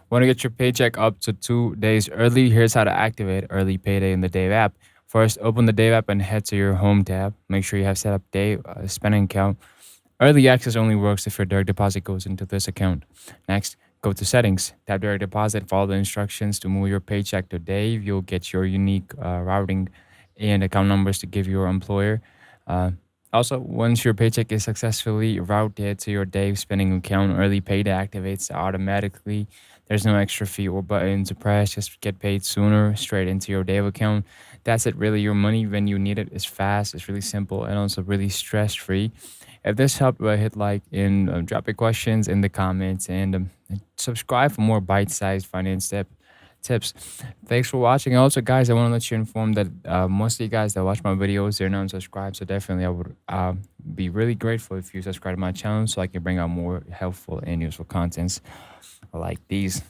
Want to get your paycheck up to 2 days early? Here's how to activate early payday in the Dave app. First, open the Dave app and head to your home tab. Make sure you have set up Dave spending account. Early access only works if your direct deposit goes into this account. Next, go to settings, tap direct deposit, follow the instructions to move your paycheck to Dave. You'll get your unique routing and account numbers to give your employer. Uh, Also, once your paycheck is successfully routed to your Dave spending account, early payday activates automatically. There's no extra fee or button to press. Just get paid sooner, straight into your Dave account. That's it, really. Your money when you need it is fast, it's really simple, and also really stress free. If this helped, hit like and drop your questions in the comments and subscribe for more bite-sized finance tips. Thanks for watching. Also, guys, I want to let you inform that most of you guys that watch my videos, they're non-subscribed. So definitely, I would be really grateful if you subscribe to my channel so I can bring out more helpful and useful contents like these.